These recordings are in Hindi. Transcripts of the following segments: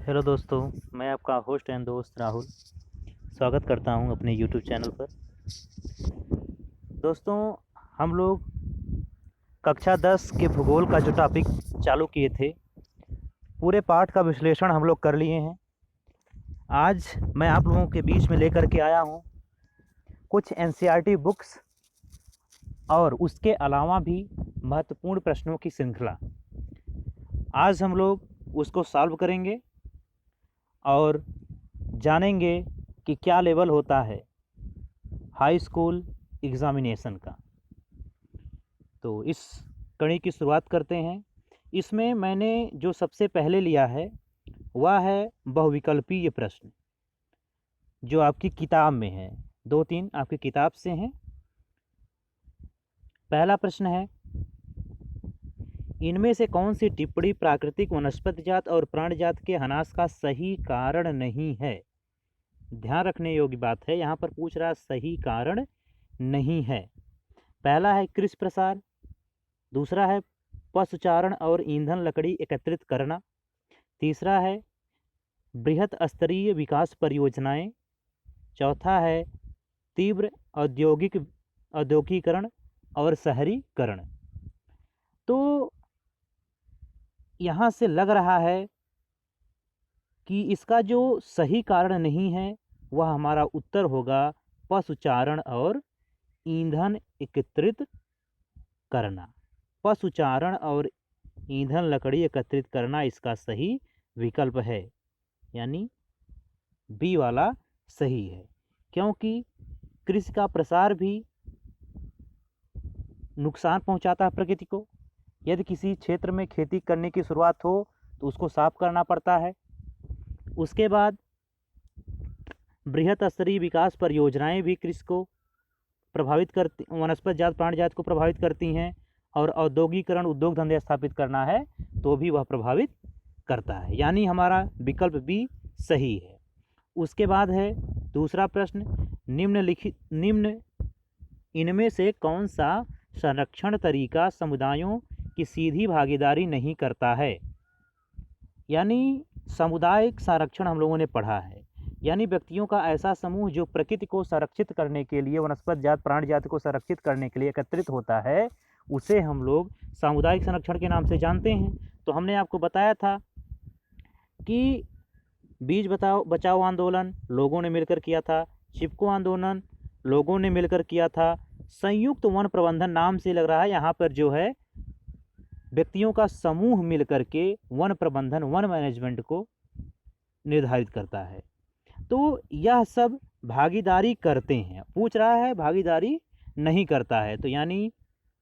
हेलो दोस्तों, मैं आपका होस्ट एंड दोस्त राहुल स्वागत करता हूं अपने यूट्यूब चैनल पर। दोस्तों, हम लोग कक्षा 10 के भूगोल का जो टॉपिक चालू किए थे, पूरे पाठ का विश्लेषण हम लोग कर लिए हैं। आज मैं आप लोगों के बीच में लेकर के आया हूं कुछ एनसीईआरटी बुक्स और उसके अलावा भी महत्वपूर्ण प्रश्नों की श्रृंखला। आज हम लोग उसको सॉल्व करेंगे और जानेंगे कि क्या लेवल होता है हाई स्कूल एग्ज़ामिनेशन का। तो इस कड़ी की शुरुआत करते हैं। इसमें मैंने जो सबसे पहले लिया है वह है बहुविकल्पीय प्रश्न, जो आपकी किताब में है। 2-3 आपकी किताब से हैं। पहला प्रश्न है, इनमें से कौन सी टिप्पणी प्राकृतिक वनस्पति जात और प्राणी जात के ह्रास का सही कारण नहीं है। ध्यान रखने योग्य बात है, यहाँ पर पूछ रहा सही कारण नहीं है। पहला है कृषि प्रसार, दूसरा है पशुचारण और ईंधन लकड़ी एकत्रित करना, तीसरा है बृहत स्तरीय विकास परियोजनाएं, चौथा है तीव्र औद्योगिकीकरण और शहरीकरण। तो यहाँ से लग रहा है कि इसका जो सही कारण नहीं है वह हमारा उत्तर होगा पशुचारण और ईंधन एकत्रित करना। पशुचारण और ईंधन लकड़ी एकत्रित करना इसका सही विकल्प है, यानी बी वाला सही है। क्योंकि कृषि का प्रसार भी नुकसान पहुंचाता है प्रकृति को। यदि किसी क्षेत्र में खेती करने की शुरुआत हो तो उसको साफ करना पड़ता है। उसके बाद बृहत स्तरीय विकास परियोजनाएं भी कृषि को प्रभावित करती, वनस्पति जात प्राणी जात को प्रभावित करती हैं। और औद्योगिकरण, उद्योग धंधे स्थापित करना है तो भी वह प्रभावित करता है, यानी हमारा विकल्प बी सही है। उसके बाद है दूसरा प्रश्न, निम्न इनमें से कौन सा संरक्षण तरीका समुदायों की सीधी भागीदारी नहीं करता है। यानी सामुदायिक संरक्षण हम लोगों ने पढ़ा है, यानी व्यक्तियों का ऐसा समूह जो प्रकृति को संरक्षित करने के लिए, वनस्पति जात प्राणी जाति को संरक्षित करने के लिए एकत्रित होता है, उसे हम लोग सामुदायिक संरक्षण के नाम से जानते हैं। तो हमने आपको बताया था कि बीज बचाओ आंदोलन लोगों ने मिलकर किया था, चिपको आंदोलन लोगों ने मिलकर किया था, संयुक्त वन प्रबंधन नाम से लग रहा है यहाँ पर जो है व्यक्तियों का समूह मिलकर के वन प्रबंधन, वन मैनेजमेंट को निर्धारित करता है। तो यह सब भागीदारी करते हैं। पूछ रहा है भागीदारी नहीं करता है, तो यानी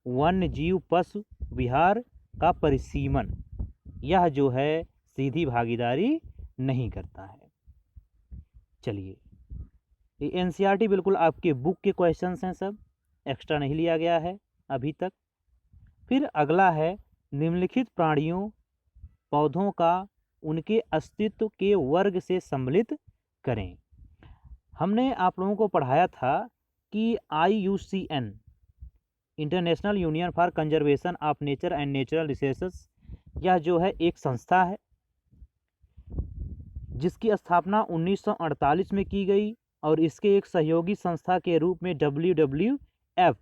वन्य जीव पशु विहार का परिसीमन, यह जो है सीधी भागीदारी नहीं करता है। चलिए, ये एनसीईआरटी बिल्कुल आपके बुक के क्वेश्चंस हैं, सब एक्स्ट्रा नहीं लिया गया है अभी तक। फिर अगला है, निम्नलिखित प्राणियों पौधों का उनके अस्तित्व के वर्ग से सम्मिलित करें। हमने आप लोगों को पढ़ाया था कि IUCN, international union for conservation of nature and natural resources, यह जो है एक संस्था है जिसकी स्थापना 1948 में की गई और इसके एक सहयोगी संस्था के रूप में WWF,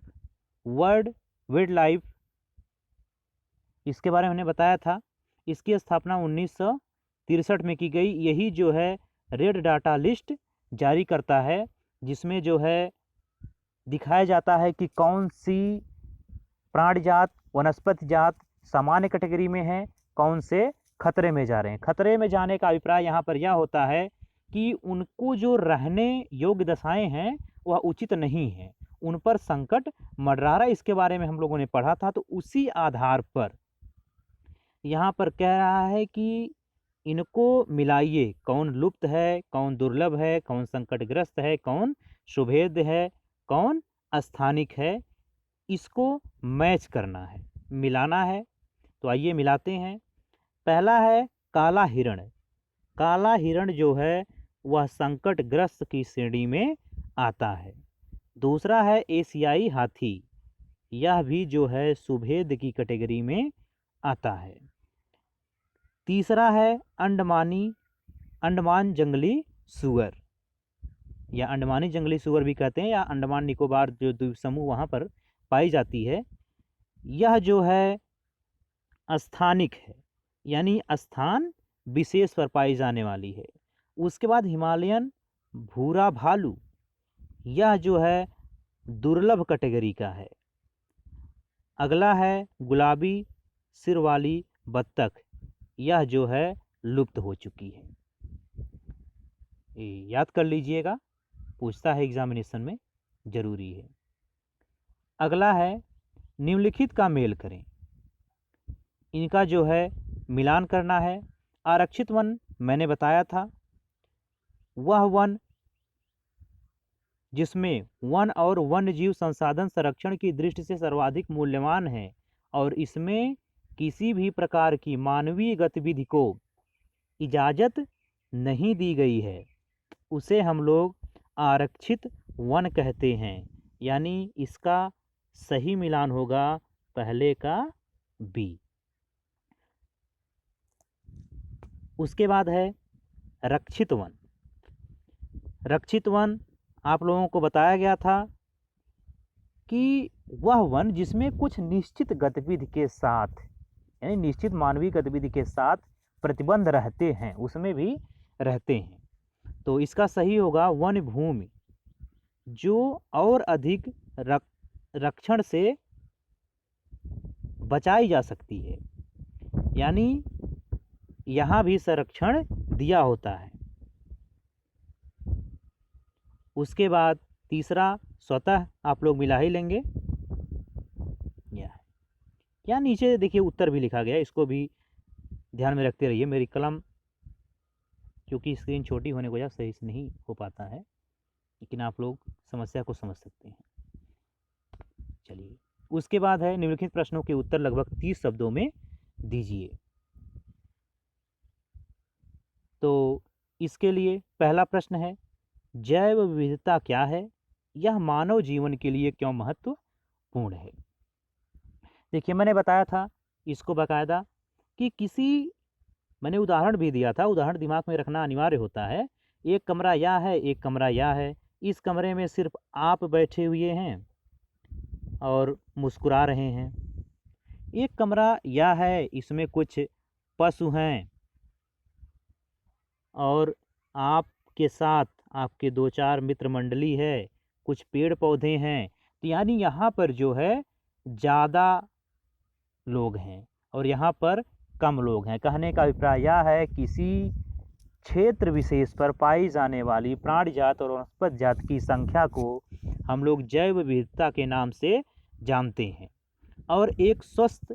वर्ल्ड वाइल्ड लाइफ, इसके बारे में हमने बताया था। इसकी स्थापना 1963 में की गई। यही जो है रेड डाटा लिस्ट जारी करता है, जिसमें जो है दिखाया जाता है कि कौन सी प्राणी जात, वनस्पति जात सामान्य कैटेगरी में है, कौन से खतरे में जा रहे हैं। खतरे में जाने का अभिप्राय यहाँ पर यह होता है कि उनको जो रहने योग्य दशाएं हैं वह उचित नहीं है, उन पर संकट मंडरा रहा है। इसके बारे में हम लोगों ने पढ़ा था। तो उसी आधार पर यहाँ पर कह रहा है कि इनको मिलाइए, कौन लुप्त है, कौन दुर्लभ है, कौन संकटग्रस्त है, कौन शुभेद है, कौन स्थानिक है, इसको मैच करना है, मिलाना है। तो आइए मिलाते हैं। पहला है काला हिरण। काला हिरण जो है वह संकटग्रस्त की श्रेणी में आता है। दूसरा है एशियाई हाथी, यह भी जो है सुभेद की कैटेगरी में आता है। तीसरा है अंडमानी अंडमान जंगली सूअर या अंडमानी जंगली सूअर भी कहते हैं, या अंडमान निकोबार जो द्वीप समूह वहाँ पर पाई जाती है, यह जो है स्थानिक है, यानी स्थान विशेष पर पाई जाने वाली है। उसके बाद हिमालयन भूरा भालू, यह जो है दुर्लभ कैटेगरी का है। अगला है गुलाबी सिर वाली बत्तख, यह जो है लुप्त हो चुकी है। याद कर लीजिएगा, पूछता है एग्जामिनेशन में, जरूरी है। अगला है निम्नलिखित का मेल करें, इनका जो है मिलान करना है। आरक्षित वन मैंने बताया था, वह वन जिसमें वन और वन्य जीव संसाधन संरक्षण की दृष्टि से सर्वाधिक मूल्यवान है और इसमें किसी भी प्रकार की मानवीय गतिविधि को इजाज़त नहीं दी गई है, उसे हम लोग आरक्षित वन कहते हैं। यानी इसका सही मिलान होगा पहले का बी। उसके बाद है रक्षित वन। रक्षित वन आप लोगों को बताया गया था कि वह वन जिसमें कुछ निश्चित गतिविधि के साथ, यानी निश्चित मानवीय गतिविधि के साथ प्रतिबंध रहते हैं, उसमें भी रहते हैं। तो इसका सही होगा वन भूमि जो और अधिक रक्षण से बचाई जा सकती है, यानी यहाँ भी संरक्षण दिया होता है। उसके बाद तीसरा स्वतः आप लोग मिला ही लेंगे, या नीचे देखिए उत्तर भी लिखा गया, इसको भी ध्यान में रखते रहिए। मेरी कलम क्योंकि स्क्रीन छोटी होने की वजह से सही से नहीं हो पाता है, लेकिन आप लोग समस्या को समझ सकते हैं। चलिए, उसके बाद है निम्नलिखित प्रश्नों के उत्तर लगभग 30 शब्दों में दीजिए। तो इसके लिए पहला प्रश्न है, जैव विविधता क्या है, यह मानव जीवन के लिए क्यों महत्वपूर्ण है। देखिए मैंने बताया था इसको बाकायदा कि मैंने उदाहरण भी दिया था, उदाहरण दिमाग में रखना अनिवार्य होता है। एक कमरा यह है, एक कमरा यह है, इस कमरे में सिर्फ आप बैठे हुए हैं और मुस्कुरा रहे हैं। एक कमरा यह है, इसमें कुछ पशु हैं और आपके साथ आपके 2-4 मित्र मंडली है, कुछ पेड़ पौधे हैं। तो यानी यहाँ पर जो है ज़्यादा लोग हैं और यहाँ पर कम लोग हैं। कहने का अभिप्राय यह है, किसी क्षेत्र विशेष पर पाई जाने वाली प्राणी जात और वनस्पति जात की संख्या को हम लोग जैव विविधता के नाम से जानते हैं। और एक स्वस्थ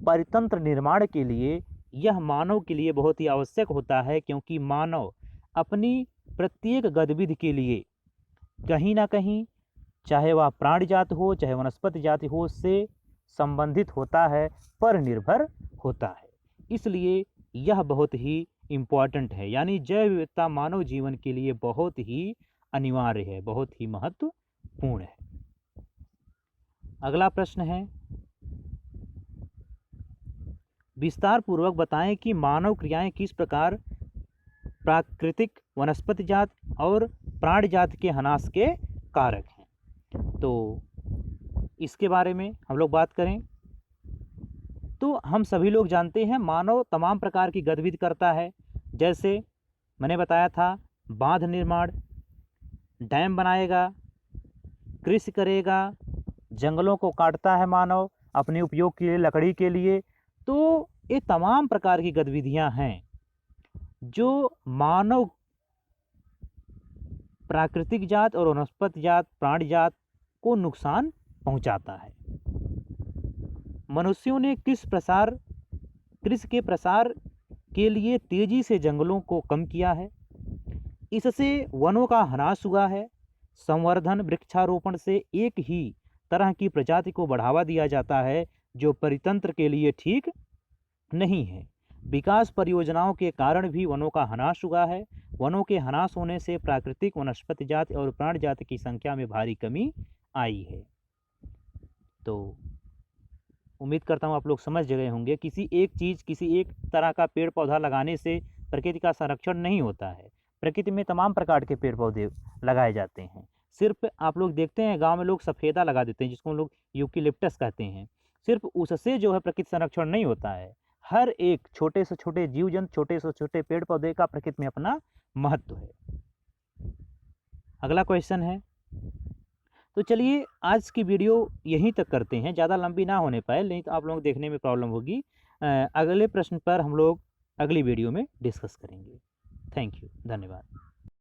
परितंत्र निर्माण के लिए यह मानव के लिए बहुत ही आवश्यक होता है, क्योंकि मानव अपनी प्रत्येक गतिविधि के लिए कहीं ना कहीं, चाहे वह प्राणी जात हो चाहे वनस्पति जाति हो, से संबंधित होता है, पर निर्भर होता है। इसलिए यह बहुत ही इम्पॉर्टेंट है, यानी जैव विविधता मानव जीवन के लिए बहुत ही अनिवार्य है, बहुत ही महत्वपूर्ण है। अगला प्रश्न है, विस्तार पूर्वक बताएं कि मानव क्रियाएं किस प्रकार प्राकृतिक वनस्पति जात और प्राणी जात के ह्रास के कारक हैं। तो इसके बारे में हम लोग बात करें तो हम सभी लोग जानते हैं मानव तमाम प्रकार की गतिविधि करता है। जैसे मैंने बताया था, बांध निर्माण, डैम बनाएगा, कृषि करेगा, जंगलों को काटता है मानव अपने उपयोग के लिए, लकड़ी के लिए। तो ये तमाम प्रकार की गतिविधियां हैं जो मानव प्राकृतिक जात और वनस्पति जात, प्राणी जात को नुकसान पहुंचाता है। मनुष्यों ने कृषि के प्रसार के लिए तेजी से जंगलों को कम किया है, इससे वनों का ह्रास हुआ है। संवर्धन, वृक्षारोपण से एक ही तरह की प्रजाति को बढ़ावा दिया जाता है जो परितंत्र के लिए ठीक नहीं है। विकास परियोजनाओं के कारण भी वनों का ह्रास हुआ है। वनों के ह्रास होने से प्राकृतिक वनस्पति जाति और प्राणी जाति की संख्या में भारी कमी आई है। तो उम्मीद करता हूँ आप लोग समझ गए होंगे, किसी एक तरह का पेड़ पौधा लगाने से प्रकृति का संरक्षण नहीं होता है। प्रकृति में तमाम प्रकार के पेड़ पौधे लगाए जाते हैं। सिर्फ आप लोग देखते हैं गांव में लोग सफ़ेदा लगा देते हैं, जिसको हम लोग यूकेलिप्टस कहते हैं। सिर्फ उससे जो है प्रकृति संरक्षण नहीं होता है। हर एक छोटे से छोटे जीव जंतु, छोटे से छोटे पेड़ पौधे का प्रकृति में अपना महत्व है। अगला क्वेश्चन है, तो चलिए आज की वीडियो यहीं तक करते हैं, ज़्यादा लंबी ना होने पाए, नहीं तो आप लोगों को देखने में प्रॉब्लम होगी। अगले प्रश्न पर हम लोग अगली वीडियो में डिस्कस करेंगे। थैंक यू, धन्यवाद।